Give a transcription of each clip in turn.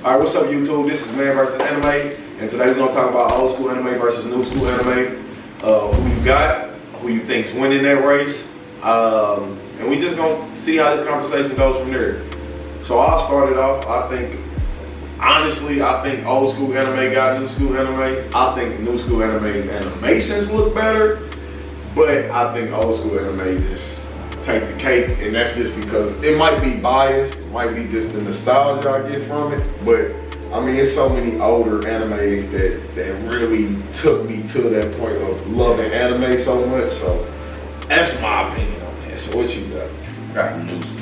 Alright, what's up YouTube? This is Man vs. Anime, and today we're gonna talk about old school anime versus new school anime. Who you got, who you think's winning that race, and we just gonna see how this conversation goes from there. So I'll start it off. Honestly, I think old school anime got new school anime. I think new school anime's animations look better, but I think old school anime just take the cake, and that's just because it might be biased, it might be just the nostalgia I get from it, but I mean, it's so many older animes that really took me to that point of loving anime so much, so that's my opinion on that. So what you got? Got new school.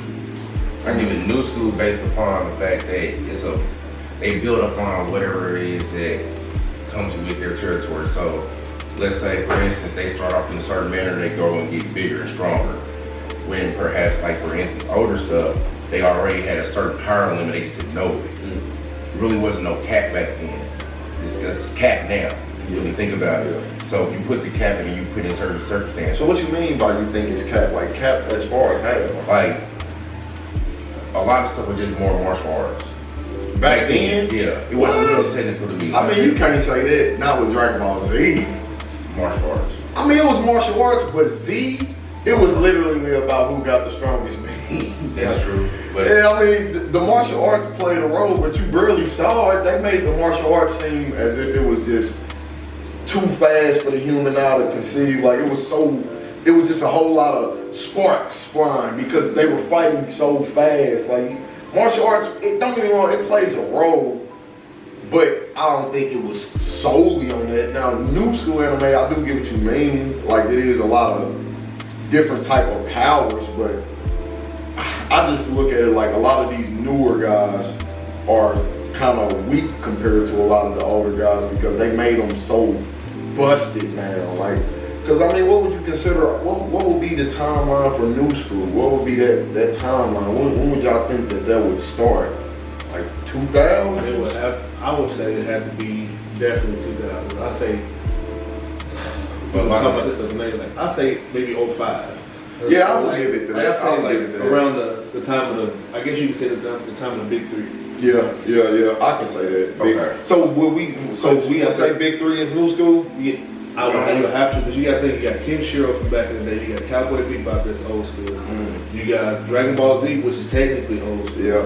I give it new school based upon the fact that they build upon whatever it is that comes with their territory. So let's say, for instance, they start off in a certain manner, they go and get bigger and stronger. When perhaps, like for instance, older stuff, they already had a certain power limit, they just didn't know it. There really wasn't no cap back then. It's cap now. You really think about it. So if you put the cap in and you put in certain circumstances. So what you mean by you think it's cap? Like cap as far as how? Like a lot of stuff was just more martial arts. Back then? Yeah. It wasn't real technical to me. I mean, you can't say that, not with Dragon Ball Z. Martial arts. I mean, it was martial arts, but Z, it was literally about who got the strongest beams. That's true. But yeah, I mean, the martial arts played a role, but you barely saw it. They made the martial arts seem as if it was just too fast for the human eye to conceive. Like it was just a whole lot of sparks flying because they were fighting so fast. Like martial arts, don't get me wrong, it plays a role, but I don't think it was solely on that. Now, new school anime, I do get what you mean. Like it is a lot of different type of powers, but I just look at it like a lot of these newer guys are kind of weak compared to a lot of the older guys because they made them so busted now. Like, because I mean, what would you consider, what would be the timeline for new school? What would be that timeline? When would y'all think that would start? Like 2000? I would say it had to be definitely 2000. I say, But talking about this stuff later, like I say maybe 05. Yeah, I would give it that. Like I say, I would like give it that. around the time of the, I guess you could say the time of the big three. Yeah, I can say that. Okay. So we gonna say big three is new school? I would have to, because you got to think, you got Kenshiro from back in the day, you got Cowboy Bebop that's old school, you got Dragon Ball Z, which is technically old school. Yeah.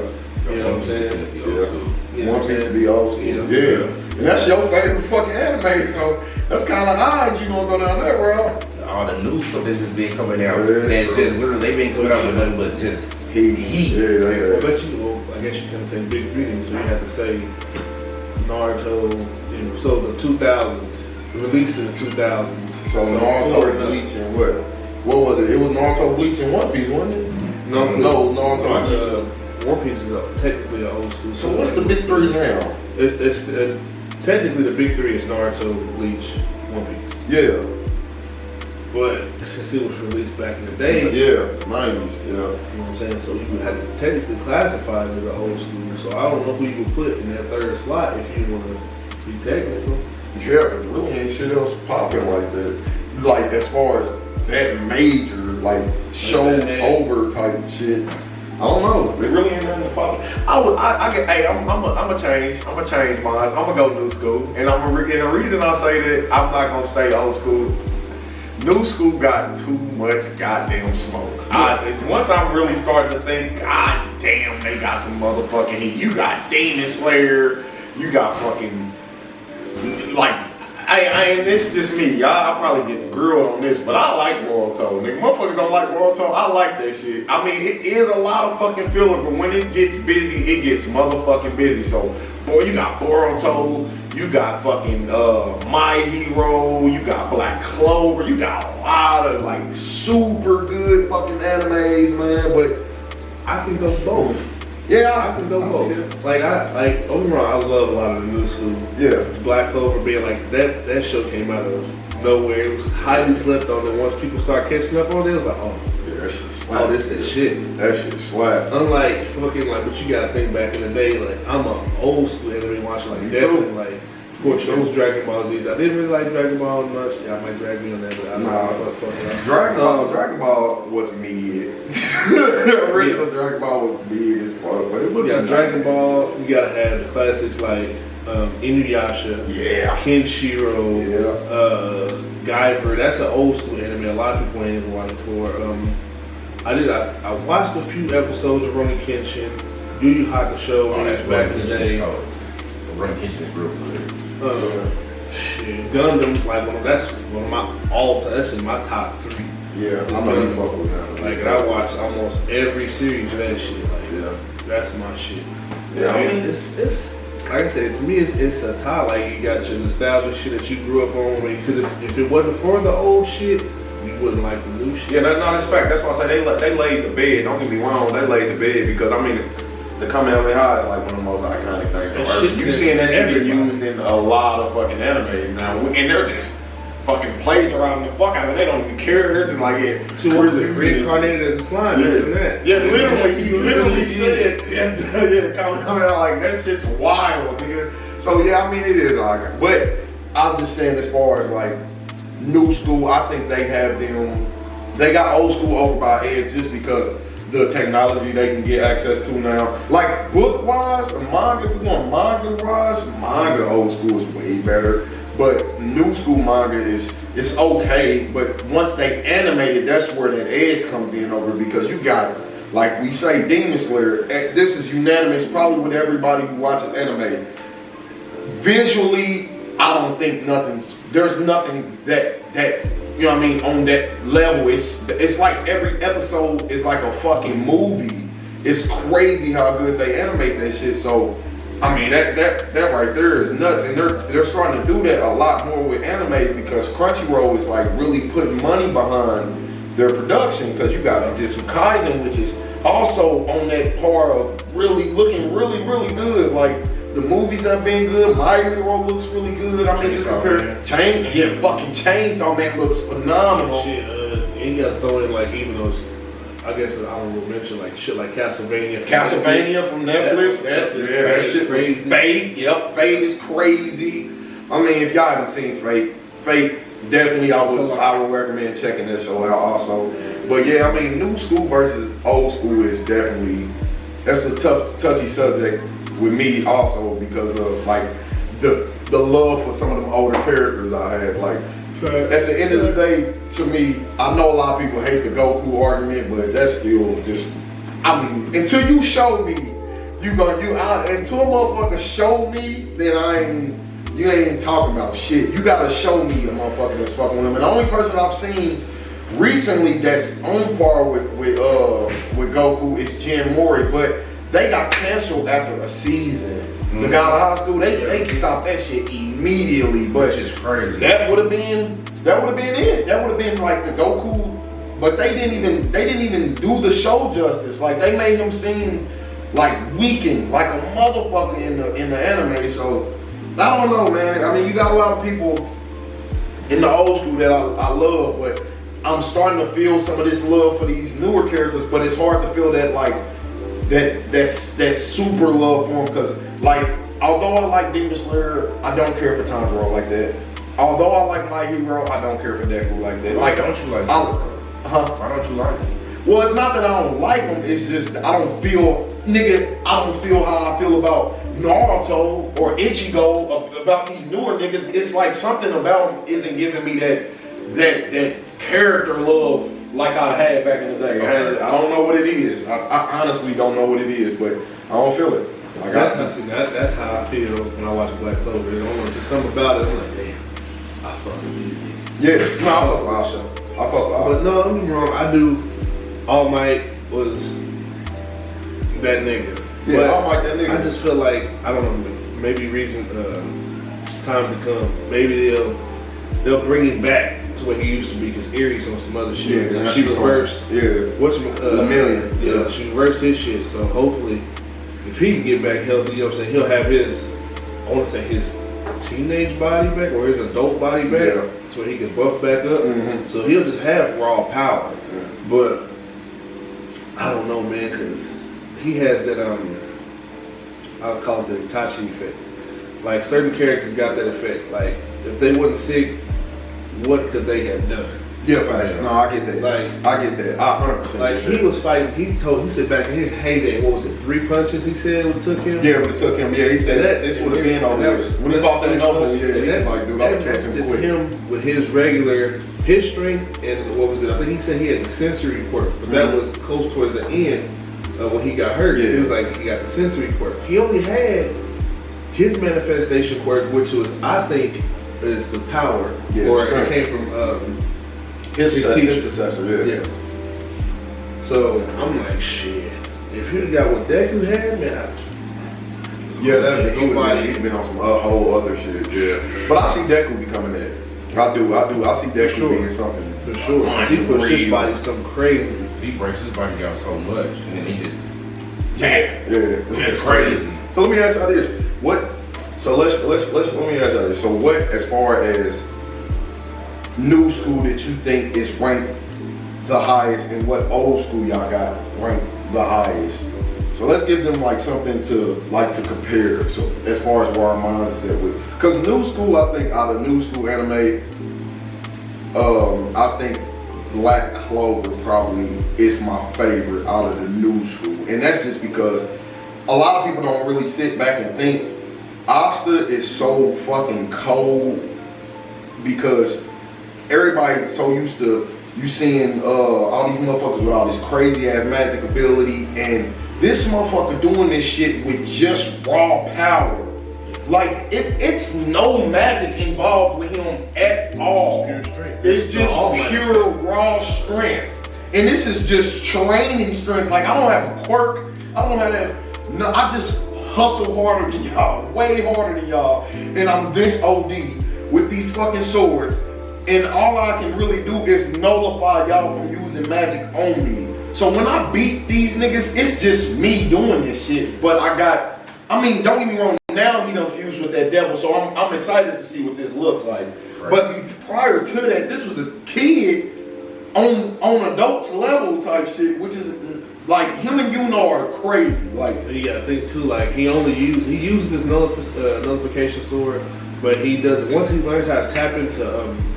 You know what I'm saying? Yeah. You know One Piece to be old school. Yeah. And that's your favorite fucking anime, so that's kind of odd you gonna go down that route. all the new stuff that's just been coming out. Yeah. That's just literally they've been coming out with nothing but just heat. Well, I guess you can say big three then, so you have to say Naruto, so the 2000s, released in the 2000s. So Naruto, Bleach, and what? What was it? It was Naruto, Bleach, and One Piece, wasn't it? No, Naruto, Bleach. One Piece is technically an old school. So what's the big three now? It's technically the big three is Naruto, Bleach, One Piece. Yeah. But since it was released back in the day, Yeah, 90s, yeah. you know what I'm saying? So you would have to technically classify it as an old school. So I don't know who you would put in that third slot if you want to be technical. Yeah, because really ain't shit else popping like that. Like as far as that major, like shows over type shit. I don't know. They really ain't nothing to pop. I'm gonna change mine. I'm gonna go new school, and and the reason I say that I'm not gonna stay old school. New school got too much goddamn smoke. Once I'm really starting to think, god damn, they got some motherfucking heat. You got Demon Slayer, you got fucking like. And this is just me, y'all. I'll probably get grilled on this, but I like Boruto. Nigga, motherfuckers don't like Boruto. I like that shit. I mean, it is a lot of fucking filler, but when it gets busy, it gets motherfucking busy. So, boy, you got Boruto, you got fucking My Hero, you got Black Clover, you got a lot of like super good fucking animes, man. But I can go both. yeah, I can go both. Like overall, I love a lot of the new school. Yeah. Black Clover being like that show came out of nowhere. It was highly slept on, and once people start catching up on it, it was like, oh, Yeah, that shit slap. oh, this that shit. That shit slap. Unlike fucking like what you gotta think back in the day, like I'm a old school anime watcher, like Me definitely too. like Of course, it was Dragon Ball Z. I didn't really like Dragon Ball much. Y'all might drag me on that, but I don't fuck it up. Dragon Ball was mid. Original Dragon Ball was mid as fuck, but it was. Yeah, Dragon Ball. You gotta have the classics like Inuyasha, Yeah. Kenshiro, Yeah. Guyver. That's an old school anime. A lot of people ain't even watching for. I watched a few episodes of Rurouni Kenshin, Yu Yu Hakusho, that's back in the day. Rurouni Kenshin is real good. Shit, Gundam, like that's one of my that's in my top 3. Yeah, I know you fuck with that. Like I watch almost every series of that shit. Like Yeah. that's my shit. Yeah, I mean, it's like I said, to me it's a tie. Like you got your nostalgia shit that you grew up on. Because if it wasn't for the old shit, you wouldn't like the new shit. Yeah, that's fact. That's why I say they laid the bed. Don't get me wrong, they laid the bed because I mean the Kamehameha is like one of the most iconic things on That earth. shit's You in seeing that shit get everybody. used in a lot of fucking animes now, and they're just fucking plagiarizing the fuck out of it. They don't even care. They're just like, yeah, So we're what just is it? using this. Reincarnated as a slime, isn't that? Yeah, literally, he literally did. said, yeah, Kamehameha, like that shit's wild, nigga. So yeah, I mean it is like, but I'm just saying as far as like new school, I think they have them. They got old school over by edge just because the technology they can get access to now. Like book wise, manga, if you want manga wise, manga old school is way better. But new school manga it's okay. But once they animate it, that's where that edge comes in over because you got, like we say, Demon Slayer. This is unanimous, probably with everybody who watches anime. Visually, I don't think there's nothing that you know what I mean on that level. It's like every episode is like a fucking movie. It's crazy how good they animate that shit. So I mean that right there is nuts, and they're starting to do that a lot more with animes because Crunchyroll is like really putting money behind their production because you got Jujutsu Kaisen, which is also on that par of really looking really good. Like the movies have been good. My Hero looks really good. I mean, just compare fucking Chainsaw Man looks phenomenal. Shit, and you gotta throw in like even those. I guess I don't mention like shit like Castlevania. Castlevania from Netflix. That shit was crazy. Fate. Yep, Fate is crazy. I mean, if y'all haven't seen Fate definitely I would recommend checking that show out also. But yeah, I mean, new school versus old school is definitely that's a touchy subject with me also because of like the love for some of them older characters I had. Like at the end of the day, to me, I know a lot of people hate the Goku argument, but that's still just. I mean, until you show me, until a motherfucker show me, then you ain't talking about shit. You gotta show me a motherfucker that's fucking with him. And the only person I've seen recently that's on par with Goku is Jin Mori, but they got canceled after a season. The guy in high school, they stopped that shit immediately. But Which is crazy. that would have been it. That would have been like the Goku, but they didn't even do the show justice. Like they made him seem like weakened, like a motherfucker in the anime. So I don't know, man. I mean, you got a lot of people in the old school that I love, but I'm starting to feel some of this love for these newer characters. But it's hard to feel that like that super love for them because like although I like Demon Slayer, I don't care for Tanjiro like that. Although I like My Hero, I don't care for Deku like that. Why don't you like him? Why don't you like him? Well, it's not that I don't like him. It's just I don't feel how I feel about Naruto or Ichigo about these newer niggas. It's like something about them isn't giving me that character love like I had back in the day. I don't know what it is. I honestly don't know what it is, but I don't feel it. Like That's how I feel when I watch Black Clover. You know, just something about it. I'm like, damn, I fuck with these niggas. Yeah, no, I fuck with Asha. I fuck with Asha. But no, don't get me wrong. I do. All Might was that nigga. Yeah, But All Might that nigga. I just feel like I don't know. Maybe time to come. Maybe they'll bring him back to what he used to be because Erie's on some other shit. Yeah, she reversed. Yeah. Lemillion. Yeah, she reversed his shit. So hopefully, if he can get back healthy, you know what I'm saying, he'll have his, I want to say his teenage body back or his adult body back, Yeah. so he can buff back up. Mhm. So he'll just have raw power. Yeah. But I don't know, man, because he has that I'll call it the Itachi effect. like certain characters got that effect. Like if they wasn't sick, what could they have done? Yeah, facts. No, I get that. Like- I get that. I 100% Like get he that. was fighting. He said back in his heyday, what was it? 3 punches. He said it took him. Yeah, but it took him. Yeah, he said that this would have been over there. When he fought that Noble, yeah, he was like, dude, I'm that's him just quick. him with his regular, his strength, and what was it? I think he said he had the sensory quirk, but that was close towards the end when he got hurt. Yeah. He was like, he got the sensory quirk. He only had his manifestation quirk, which was, I think, is the power, Yeah, or strength. it came from His teacher. successor, yeah. yeah. So I'm like, shit. If he'd got what Deku had, man, Yeah, that he would Nobody- have been on some whole other shit. Yeah, but I see Deku becoming that. I do. I see Deku sure. being something. for sure. He pushed his body some crazy. He breaks his body down so much, and then he just Yeah, it's crazy. So let me ask you this: what? So let's let me ask you this. So what, as far as new school that you think is ranked the highest, and what old school y'all got ranked the highest? So let's give them like something to compare. So as far as where our minds is at with, because new school, I think out of new school anime, I think Black Clover probably is my favorite out of the new school, and that's just because a lot of people don't really sit back and think Asta is so fucking cold because everybody's so used to you seeing all these motherfuckers with all this crazy ass magic ability, and this motherfucker doing this shit with just raw power. Like it's no magic involved with him at all. Pure strength. It's just All magic. pure raw strength. And this is just training strength. Like I don't have a quirk. I don't have no, I just hustle harder than y'all, way harder than y'all. And I'm this OD with these fucking swords. And all I can really do is nullify y'all from using magic on me. So when I beat these niggas, it's just me doing this shit. But I mean, don't get me wrong, now he done fused with that devil, so I'm excited to see what this looks like. Right. But prior to that, this was a kid on adults level type shit, which is like him and Yuno are crazy. Like And you gotta think too, like he uses his nullification sword, but he doesn't. Once he learns how to tap into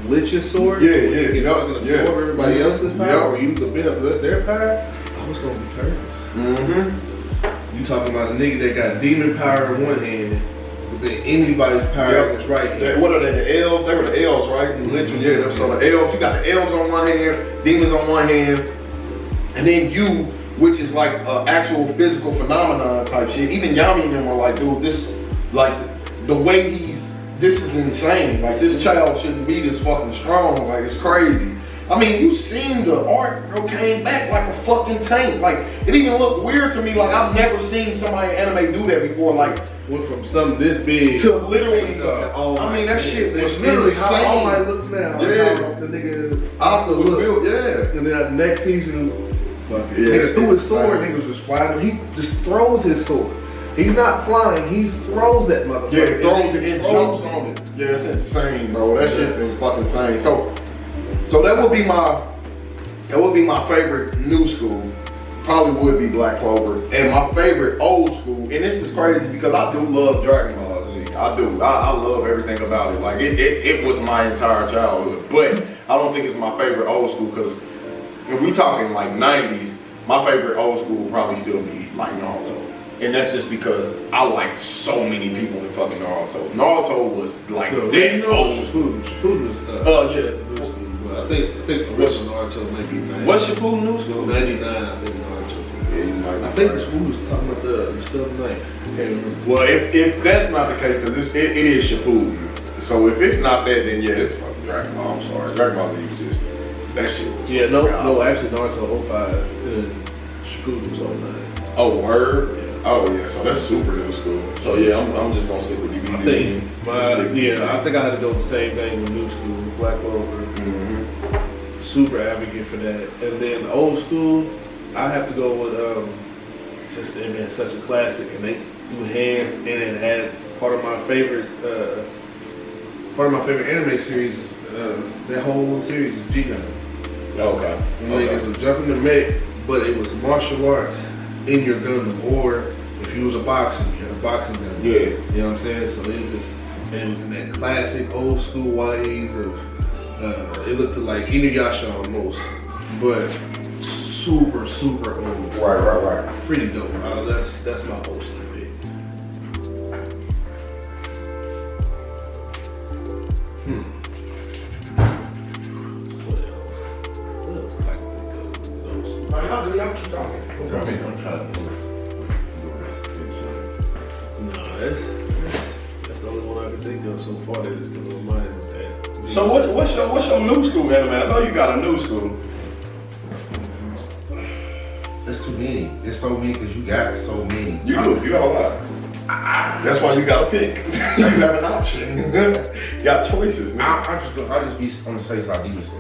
Lich's sword, Yeah, he yeah, can yup, fucking yeah. absorb everybody else's power Yup. or use a bit of their power. I was gonna be cursed. mm-hmm. You talking about a nigga that got demon power in one hand, but then anybody's power in his right hand. What are they? The elves? They were the elves, right? Literally, yeah. So the elves, you got the elves on one hand, demons on one hand, and then you, which is like actual physical phenomenon type shit. Even Yami and them were like, dude, this, like, the way this is insane. Like, this child shouldn't be this fucking strong. Like, it's crazy. I mean, you seen the art, bro, came back like a fucking tank. Like, it even looked weird to me. Like, I've never seen somebody in anime do that before. Like, Went from something this big to literally, All I mean, that shit was It's literally insane. how All Might looks now. Like Yeah. how the nigga Asta was built, yeah. And then that next season, fucking Yeah, niggas threw his it's sword, insane. niggas was flying. He just throws his sword. He's not flying, he throws that motherfucker. Yeah, it throws it, He it throws jumps on it. Yeah, it's insane, bro. That shit's fucking insane. So that would be my favorite new school. Probably would be Black Clover. And my favorite old school, and this is crazy because I do love Dragon Ball Z. I do. I love everything about it. Like it was my entire childhood. But I don't think it's my favorite old school because if we talking like 90s, my favorite old school would probably still be like Naruto. And that's just because I liked so many people in fucking Naruto. Naruto was like No, that you know old. Shippuden was Yeah. new school. But I think the rest of Naruto might be 90. What's Shippuden new school? 99, I think Naruto. Yeah, you might I think we was talking about the stuff tonight. I can't remember. Well, if that's not the case, because it is Shippuden. So if it's not that, then yeah, it's fucking Dragon Ball. I'm sorry, Dragon Ball Z was just that shit. Was Yeah, no, God. no, actually Naruto 05 and Shippuden was 09. Oh, word. Yeah. Oh yeah, so that's super new school. So yeah, I'm just gonna stick with DBZ. I think, I think I had to go the same thing with new school, Black Clover. Mm-hmm. Super advocate for that. And then old school, I have to go with just I mean, such a classic, and they do hands, and it had part of my favorites. Part of my favorite anime series is that whole little series is G-Gun. Okay. Niggas was jumping the mech, but it was martial arts in your Gundam, or if you was a boxer, you had a boxing gym. Yeah. You know what I'm saying? So it was in that classic old school ways of, it looked like Inuyasha almost, but super, super old. Right. Pretty dope. That's my old school pick. What else can I think of? Old school. Y'all keep talking. I'm trying to think. No, that's the only one I can think of so far that is going to remind us that. So what's your new school anime? I know you got a new school. It's too many. It's so many because you got so many. You got a lot. That's why you got to pick. You have an option. You got choices. Man. I just be on the face like Demon Slayer.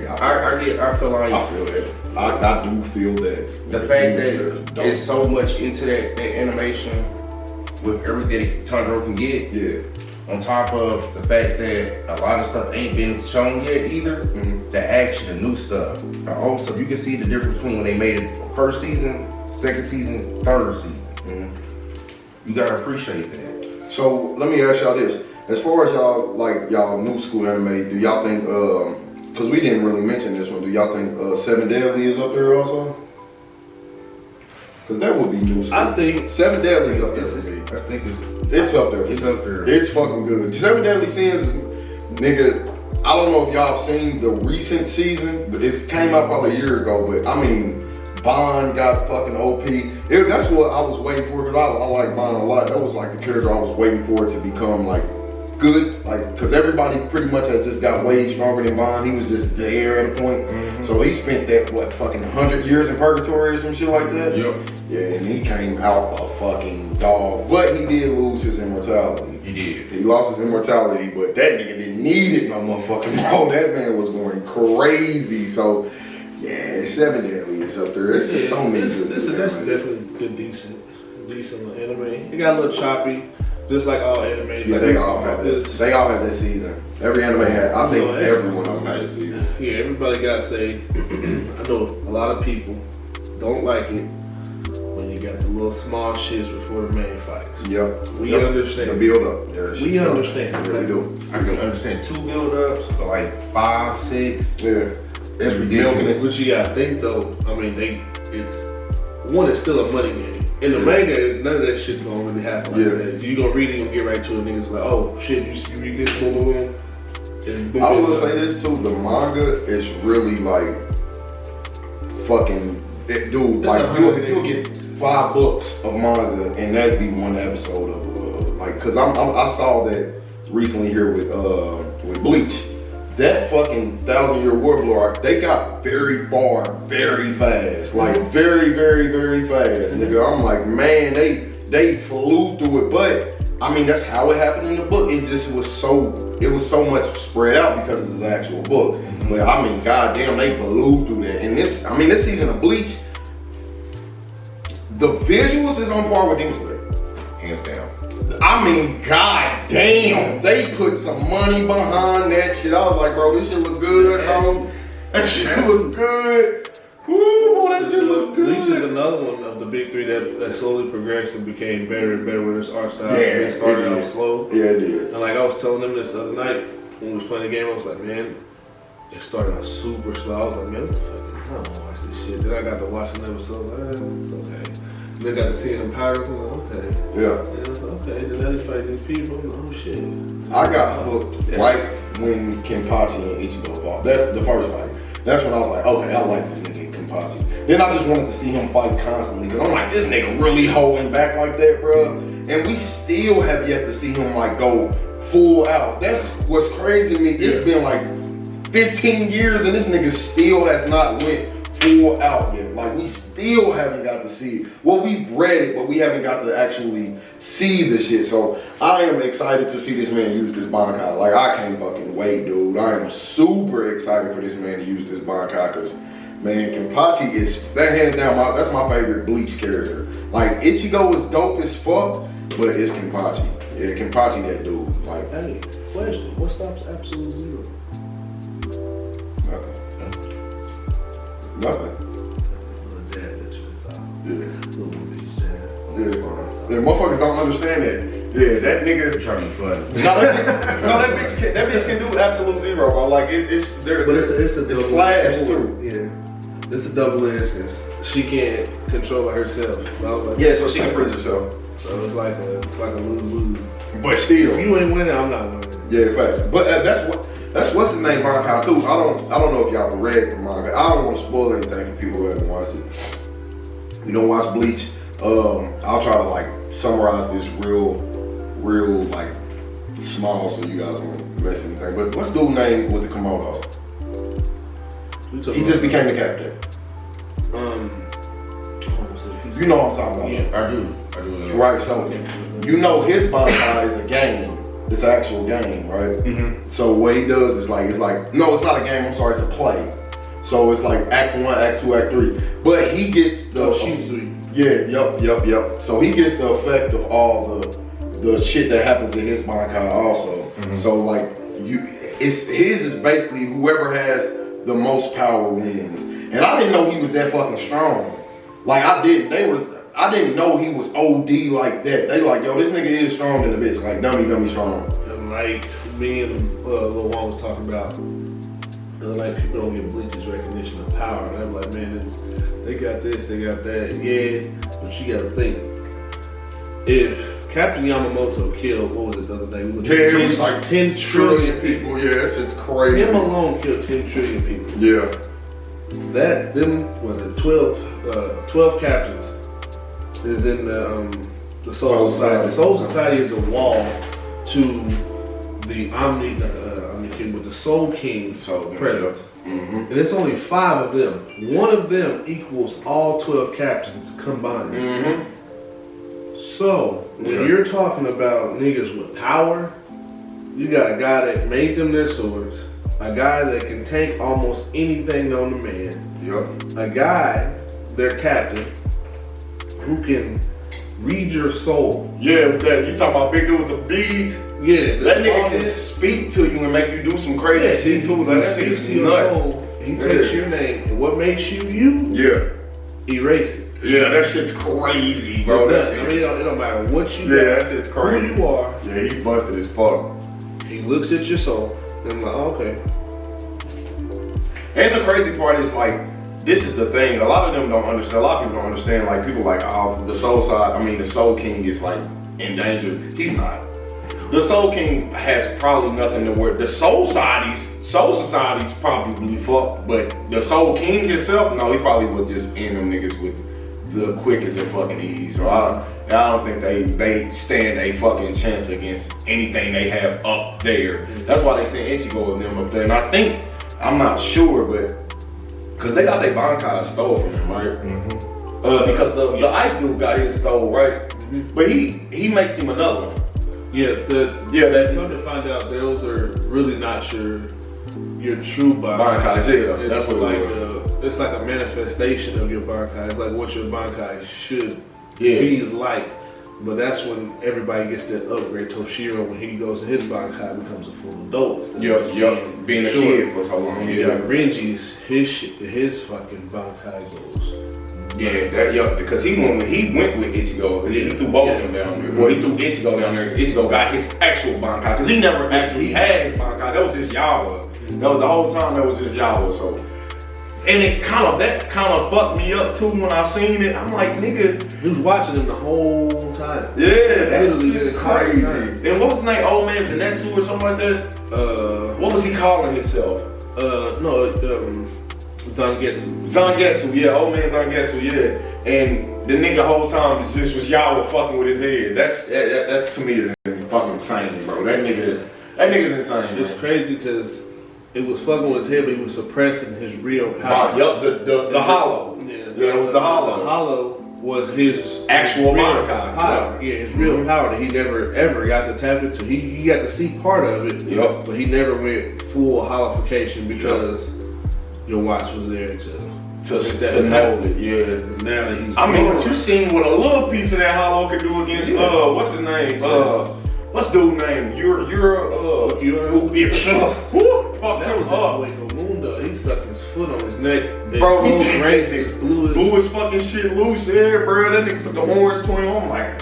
Yeah, I feel like I feel that. I do feel that. the fact that it's so much into that animation with everything Tanjiro can get. Yeah. On top of the fact that a lot of stuff ain't been shown yet either. Mhm. The action, the new stuff, the old stuff. You can see the difference between when they made it first season, second season, third season. Mhm. You gotta appreciate that. So let me ask y'all this: as far as y'all new school anime, do y'all think? Because we didn't really mention this one. Do y'all think Seven Deadly is up there also? Because that would be new school. I think Seven Deadly is up there It's- for me. I think It's up there. it's up there. It's fucking good. Seven Deadly Sins, nigga. I don't know if y'all seen the recent season, but it came out probably a year ago. But I mean, Bond got fucking OP. That's what I was waiting for because I like Bond a lot. That was like the character I was waiting for to become like good, like because everybody pretty much had just got way stronger than Bond. He was just there at a point. Mhm. So he spent that fucking 100 years in purgatory or some shit like that. Yep. Yeah, and he came out a fucking dog, but he did lose his immortality. He did. He lost his immortality, but that nigga didn't need it no motherfucking more. That man was going crazy. So, yeah, Seven Deadly is up there. It's just so many good That's anime. definitely good, decent anime. It got a little choppy, just like all animes. Yeah, like they all have that. this. They all have that season. Every anime had. I think You know, every one of them has a season. Yeah, everybody got say. I know a lot of people don't like it when you got the little small shits before the main fights. Yep. We Yep. understand. The build up. Yeah, that We shit's tough. understand. Yeah, we do. I can understand 2 build-ups, but like 5, 6. Yeah. That's Milking ridiculous. But you gotta think though, I mean, it's still a money game. In the manga, none of that shit's gonna really happen like Yeah. that. You gonna read it, you gonna get right to it, niggas like, oh shit, you read this, boom, boom, boom. And boom, I boom, will boom. say this too, the manga is really like fucking dude, It's like 100 you'll get 5 books of manga and that'd be one episode of like cause I saw that recently here with Bleach. That fucking 1,000-Year War arc, they got very far, very fast. Like very, very, very fast. Nigga, I'm like, man, they flew through it, but I mean that's how it happened in the book. It was so much spread out because it's an actual book. But I mean, goddamn, they flew through that. And this season of Bleach, the visuals is on par with Demon Slayer. Hands down. I mean, goddamn, they put some money behind that shit. I was like, bro, this shit look good, bro. That shit look good. Woo, boy, that shit look good. Bleach is another one of the big three that slowly progressed and became better and better with its art style. Yeah, It started it out did. slow. Yeah, it did. And like I was telling them this other night when we was playing the game, I was like, man, it started out super slow. I was like, man, what the fuck is I don't want to watch this shit. Then I got to watch an episode, it's okay. Then got to see them pirates, I'm like, okay. Yeah. And it's okay. Then they fight these people, I'm like, oh shit. I got hooked right when Kenpachi and Ichigo fought. That's the first fight. That's when I was like, okay, I like this nigga Kenpachi. Then I just wanted to see him fight constantly because I'm like, this nigga really holding back like that, bro. And we still have yet to see him like go full out. That's what's crazy to me. It's been like 15 years and this nigga still has not went full out yet. Like we still haven't got to see it. Well, we've read it, but we haven't got to actually see the shit. So I am excited to see this man use this Bankai. Like I can't fucking wait, dude. I am super excited for this man to use this Bankai because man, Kenpachi is that hands down that's my favorite Bleach character. Like Ichigo is dope as fuck, but it's Kenpachi. Yeah, Kenpachi that dude. Like Hey, question, what stops Absolute Zero? nothing. Little jab that you saw. Yeah. Little bitch jab. Yeah. Yeah, motherfuckers don't understand that. Yeah, that nigga. Trying to be funny. No, that bitch can do absolute zero, bro. Like it's there. But it's It's Flash too. Yeah, it's a double edged because she can't control it herself. So I was like, Yeah, so she can freeze herself. So it's like a lose-lose. But If still, you ain't winning, I'm not winning. yeah, facts. But that's what's his name, Bankai too. I don't know if y'all read the manga. I don't want to spoil anything for people who haven't watched it. You don't watch Bleach. I'll try to like summarize this real like small so you guys won't miss anything. But what's the dude's name with the kimono? He just became the captain. You know what I'm talking about. Yeah. I do. Right, so you know his Bankai is a game. It's an actual game, right? Mm-hmm. So what he does is like, no, it's not a game, I'm sorry, it's a play. So it's like act 1, act 2, act 3. But he gets the yep. So he gets the effect of all the shit that happens in his Bankai also. Mm-hmm. So like his is basically whoever has the most power wins. And I didn't know he was that fucking strong. Like I didn't know he was OD like that. They like, yo, this nigga is strong in the bitch. Like dummy strong. And like me and Lil Juan was talking about, like people don't get Bleach's recognition of power. And I'm like, man, they got this, they got that. Yeah, but you gotta think. If Captain Yamamoto killed, what was it the other day? Yeah, it was like 10 trillion people. Yeah, that shit's crazy. Him alone killed 10 trillion people. Yeah. The 12 captains is in the Soul Society. The Soul Society is a wall to the with the Soul King's presence. Mm-hmm. And it's only 5 of them. One of them equals all 12 captains combined. Mm-hmm. So, when you're talking about niggas with power, you got a guy that made them their swords, a guy that can take almost anything known to man, Yep. a guy, their captain, who can read your soul. Yeah, that you talking about big dude with the beads? Yeah, That nigga can speak to you and make you do some crazy shit too. Like that speaks nigga's to your nuts. soul. He takes your name, and what makes you you, Yeah. erase it. Yeah, that shit's crazy, bro. I mean, it don't matter what you Yeah, got, that shit's crazy. who you are. Yeah, he's busted as fuck. He looks at your soul, and I'm like, oh, okay. And the crazy part is like, this is the thing. A lot of them don't understand. A lot of people don't understand. Like people like, oh, the Soul King is like endangered. He's not. The Soul King has probably nothing to worry. The Soul Society's probably fucked, but the Soul King himself, no, he probably would just end them niggas with the quickest and fucking ease. So I don't think they stand a fucking chance against anything they have up there. That's why they send Ichigo and them up there. And I think, I'm not sure, but because they got their Bankai stole from him, right? Mm-hmm. Because the ice dude got his stole, right? Mm-hmm. But he makes him another one. Yeah, come to find out, those are really not your true Bankais, yeah, It's that's what like it was. it's like a manifestation of your Bankai. It's like what your Bankai should Yeah. be like. But that's when everybody gets that upgrade. Toshiro, when he goes to his Bankai, becomes a full adult. instead of just Being a short. kid for so long. You got Renji's, his fucking Bankai goes. Yeah, because he went with Ichigo. He threw both of them down there. Well, he threw Ichigo down there. Ichigo got his actual Bankai because he never actually had his Bankai. That was just Yawa. That was the whole time. That was just Yawa. So, and that kind of fucked me up too when I seen it. I'm like, nigga. He was watching him the whole time. Yeah, that Literally shit's the entire crazy. time. And what was his name? Old Man Zenetsu or something like that? What was he calling himself? Zangetsu. Zangetsu, yeah, old man Zangetsu, yeah. And the nigga whole time just was Yawa fucking with his head. That's to me is fucking insane, bro. That nigga's insane, It's bro. crazy because it was fucking with his head, but he was suppressing his real power. Yup, the hollow. Yeah, it was the hollow. The hollow was his Actual real Bankai. power. Yeah, his real power that he never ever got to tap into. He got to see part of it, Yup. but he never went full hollification because your watch was there To know it, yeah. Now that he's I mean, but you seen what a little piece of that hollow could do against what's his name? What's dude's name? You're fuck that him was up. like a wound though. He stuck his foot on his neck. Bro, he His did brain that just blew his blew his fucking shit loose, yeah, bro. That nigga put the horns to him. I'm like,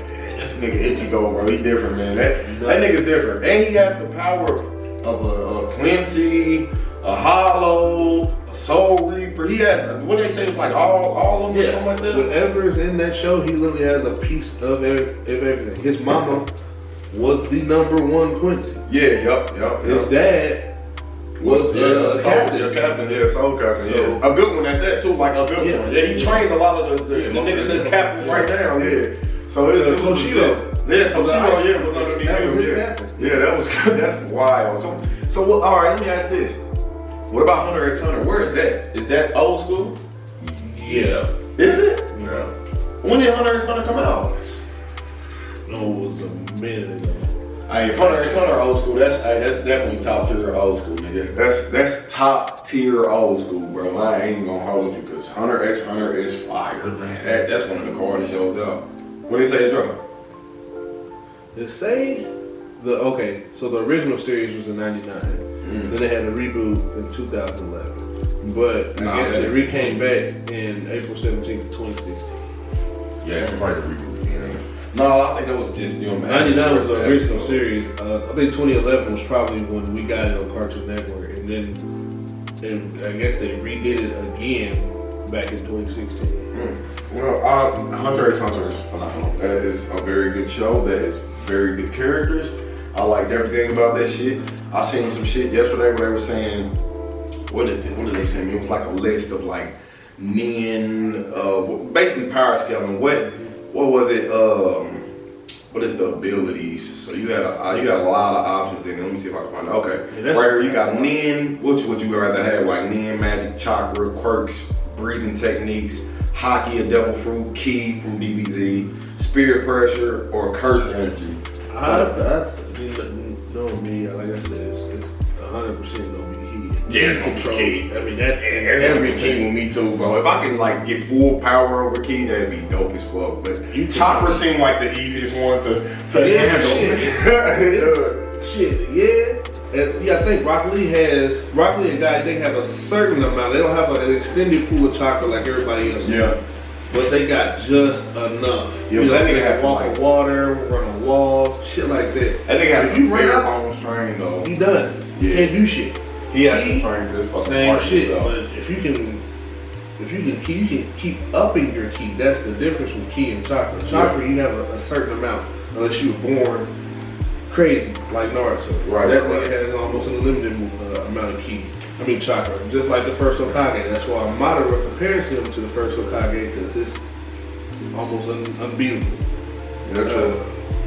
nigga Ichigo, bro. He different, man. That nigga's different. And he has the power of a Quincy, a Hollow, a Soul Reaper. He has, what they say, it's like all of them or something like that? Whatever is in that show, he literally has a piece of everything. His mama was the #1 Quincy. Yeah, His dad was the captain. Soul Captain, So- a good one at that too, like a good Yeah. one. Yeah, he trained a lot of the niggas that's captains right now, yeah. So it was Toshido. Yeah, Toshido, was underneath That was him, his yeah. captain. Yeah, that was good. That's wild. So what, all right, let me ask this. What about Hunter x Hunter? Where is that? Is that old school? Yeah. Is it? Yeah. When did Hunter x Hunter come out? No, it was a minute ago. Hey, Hunter x Hunter old school, that's definitely top tier old school, nigga. That's top tier old school, bro. I ain't gonna hold you, cause Hunter x Hunter is fire, man. That's one of the hardest shows out. When they say it drop? They say so the original series was in '99. Then they had a reboot in 2011. But I guess it came back in April 17th, 2016. Yeah, it's probably the reboot. Yeah. No, I think that was just them. 99 was the original series. I think 2011 was probably when we got it on Cartoon Network, and then I guess they redid it again back in 2016. Well, Hunter x Hunter is phenomenal. That is a very good show. That is very good characters. I liked everything about that shit. I seen some shit yesterday where they were saying, what did they say? It was like a list of like basically power scaling. What was it? What is the abilities? So you had a lot of options in it. Let me see if I can find it. Okay, Yeah, right here you got Nin. Which would you rather have? Like Nin, magic, chakra, quirks, breathing techniques, hockey, a devil fruit, key from DBZ, spirit pressure, or curse energy. Knowing me, like I said, it's 100% gonna be key. Yeah, it's gonna be key. I mean, that's It's gonna be key with me too, bro. If I can like get full power over key, that'd be dope as fuck. But chakra seemed like the easiest one to handle. Shit, yeah. And I think Rock Lee and Guy, they have a certain amount. They don't have an extended pool of chakra like everybody else. Yeah. But they got just enough. Yeah, that nigga nigga has can to, walk like- on water, run on walls, shit like that. That nigga has If to you be run bare out, bone strain though. you done. You Yeah. can't do shit. He has to train to this fucking Same party shit. though. But if you can keep upping your key. That's the difference with key and chakra. Chakra, you have a certain amount, unless you were born crazy like Naruto. Right, That right. nigga has almost an unlimited amount of key. I mean chakra, just like the first Hokage. That's why Madara compares him to the first Hokage because it's almost unbeatable. Yeah,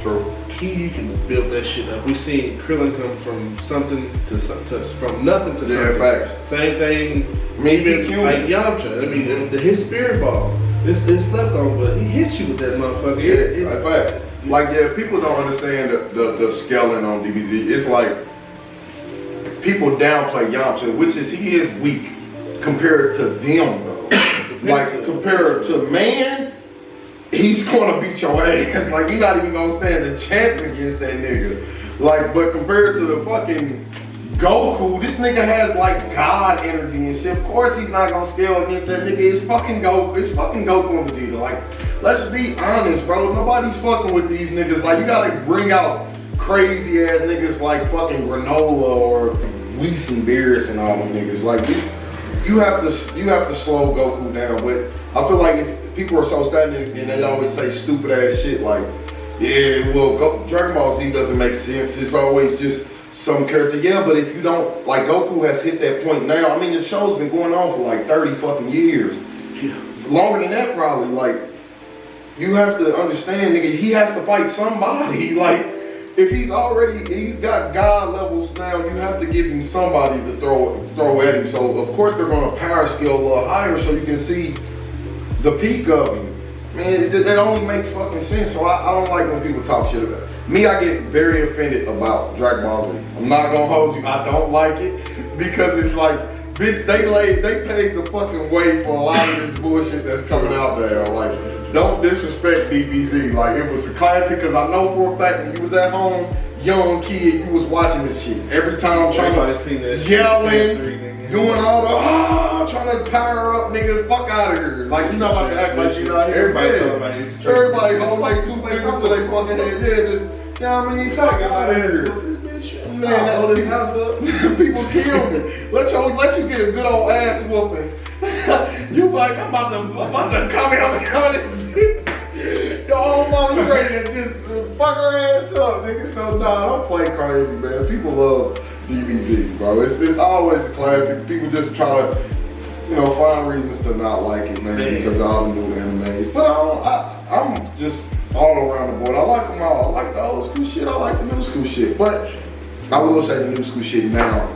true. Key, you can build that shit up. We seen Krillin come from something to from nothing to Yeah, something. facts. Same thing. Maybe Even like Yamcha. I mean, his spirit ball. It's slept on, but he hits you with that motherfucker. Yeah, facts. Like, yeah, people don't understand the scaling on DBZ. It's like people downplay Yamcha, which is he is weak compared to them though. Like compared to man, he's gonna beat your ass. Like you're not even gonna stand a chance against that nigga. Like, but compared to the fucking Goku, this nigga has like God energy and shit. Of course he's not gonna scale against that nigga. It's fucking Goku. It's fucking Goku and Vegeta. Like, let's be honest, bro. Nobody's fucking with these niggas. Like, you gotta bring out crazy ass niggas like fucking Granola or Whis and Beerus and all them niggas. Like, you have to slow Goku down. But I feel like if people are so stagnant and they always say stupid ass shit like, yeah, well, Dragon Ball Z doesn't make sense. It's always just some character. Yeah, but if you don't, like Goku has hit that point now. I mean, the show's been going on for like 30 fucking years. Longer than that probably. Like, you have to understand, nigga, he has to fight somebody. Like, if he's got God levels now, you have to give him somebody to throw at him. So, of course, they're going to power scale a little higher so you can see the peak of him. Man, it only makes fucking sense. So I don't like when people talk shit about it. Me, I get very offended about Dragon Ball Z. I'm not gonna hold you. I don't like it because it's like, bitch, they paved the fucking way for a lot of this bullshit that's coming out there. Like, don't disrespect DBZ. Like, it was a classic, because I know for a fact when you was at home, young kid, you was watching this shit. Every time trying to yelling, doing all the, trying to power up, nigga, fuck out of here. Like, you know how to act like you not here. Everybody hold like 2 fingers to their fucking head. Yeah, just, you know what I mean? Fuck out of here. Man, hold this house up. People kill me. Let you get a good old ass whooping. You like, I'm about to come in this bitch. Yo, mom, you ready to just fuck her ass up, nigga? So nah, don't play crazy, man. People love DBZ, bro. It's always a classic. People just try to, find reasons to not like it, man, because of all the new animes. But I'm just all around the board. I like them all. I like the old school shit. I like the new school shit. But I will say the new school shit now,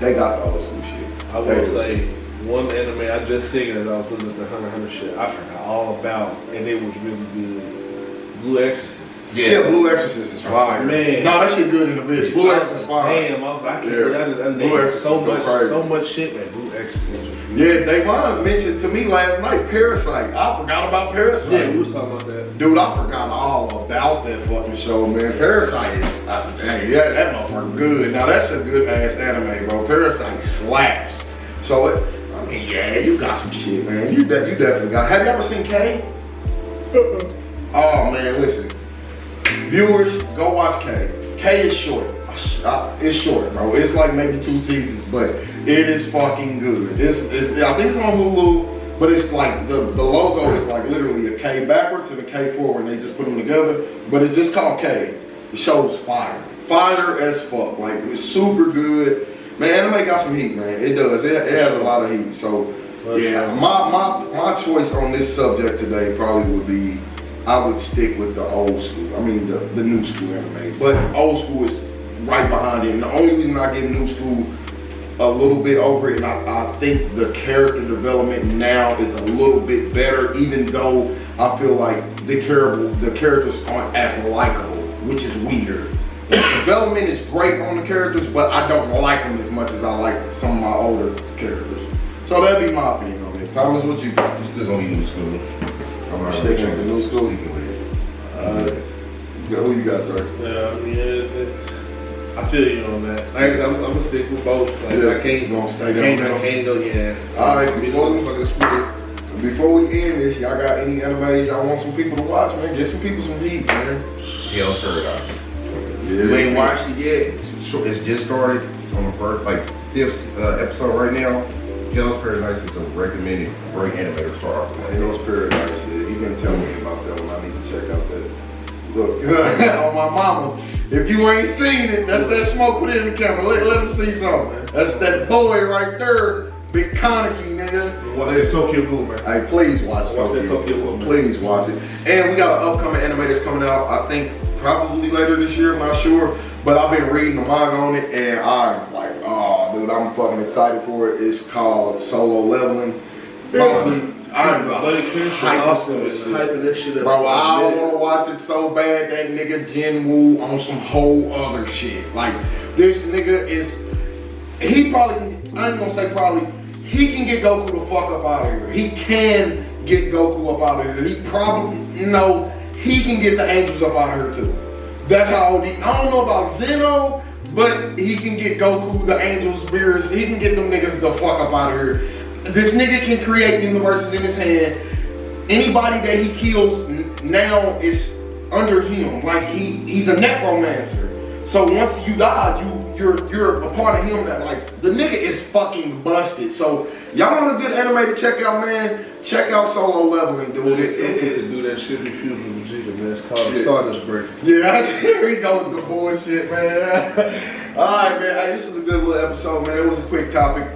they got the old school shit. I will say one anime I just seen as I was looking at the Hunter x Hunter shit, I forgot all about, and it was really good. Blue Exorcist. Yes. Yeah, Blue Exorcist is fire. Man. No, that shit good in the bitch. Blue Exorcist is fire. Damn, I was like, I can't believe I named so much shit, man. Blue Exorcist was really Yeah, Davon mentioned to me last night Parasite. I forgot about Parasite. Yeah, we was talking about that. Dude, I forgot all about that fucking show, man. Parasite is, yeah, that motherfucker good. Now that's a good ass anime, bro. Parasite slaps. So yeah, you got some shit, man. You definitely got. Have you ever seen K? Oh man, listen. Viewers, go watch K. K is short. It's short, bro. It's like maybe 2 seasons, but it is fucking good. I think it's on Hulu, but it's like the logo is like literally a K backwards and a K forward, and they just put them together. But it's just called K. The show's fire. Fire as fuck. Like, it's super good. Man, anime got some heat, man. It does. It has a lot of heat. So yeah, my choice on this subject today probably would be, I would stick with the old school. I mean the new school anime. But old school is right behind it. And the only reason I give new school a little bit over it, and I think the character development now is a little bit better, even though I feel like the characters aren't as likable, which is weird. The development is great on the characters, but I don't like them as much as I like some of my older characters. So that'd be my opinion on it. Thomas, what you got? Still gonna be new school. I'm sticking with the new school. Who you got, bro? Yeah, I mean, I feel you on that. Like I said, I'm gonna stick with both. Like, Yeah, I can't go. Yeah. All right, before we end this, y'all got any animes y'all want some people to watch, man? Get some people some heat, man. Hell's Paradise. Yeah. You ain't watched it yet. It's just started on the first, 5th episode right now. Hell's Paradise is a recommended great anime to start off with. Hell's Paradise, yeah. He been telling me about that one. I need to check out that. Look, on my mama, if you ain't seen it, that's that smoke, put it in the camera. Let him see something. That's that boy right there, Big Kaneki, nigga. Watch that Tokyo Ghoul, man. Hey, please watch that Tokyo Ghoul, man. Please watch it. And we got an upcoming anime that's coming out, I think probably later this year, I'm not sure. But I've been reading the manga on it, and I'm like, oh, dude, I'm fucking excited for it. It's called Solo Leveling. Probably. I'm hyping this shit up. Bro, I want to watch it so bad. That nigga Jinwoo on some whole other shit. Like, this nigga he probably, I ain't gonna say probably, he can get Goku the fuck up out of here. He can get Goku up out of here. He probably, he can get the angels up out of here too. That's how old I don't know about Zeno, but he can get Goku, the angels, Beerus, he can get them niggas the fuck up out of here. This nigga can create universes in his hand. Anybody that he kills now is under him. Like he's a necromancer. So once you die, you're a part of him that like the nigga is fucking busted. So y'all want a good anime to check out, man? Check out Solo Leveling, dude. It do that shit with Vegeta, man. It's called Stardust Breaker. Yeah, here we go with the bullshit, man. All right, man. Hey, this was a good little episode, man. It was a quick topic.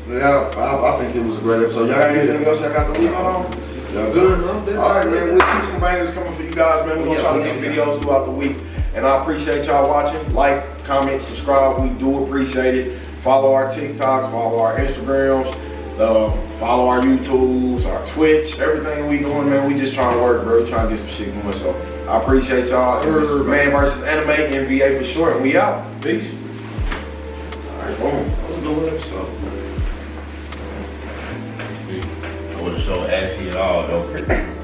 Yeah, I think it was a great episode. Y'all got anything else y'all got to leave on? Y'all good? All right, man. We'll keep some bangers coming for you guys, man. We're going to try to get videos throughout the week. And I appreciate y'all watching. Like, comment, subscribe. We do appreciate it. Follow our TikToks, follow our Instagrams, follow our YouTubes, our Twitch, everything we doing, man. We just trying to work, bro. We trying to get some shit going. So I appreciate y'all. This is Man vs. Anime, NBA for short, and we out. Peace. All right, boom. That was a good episode. I would have show actually at all though.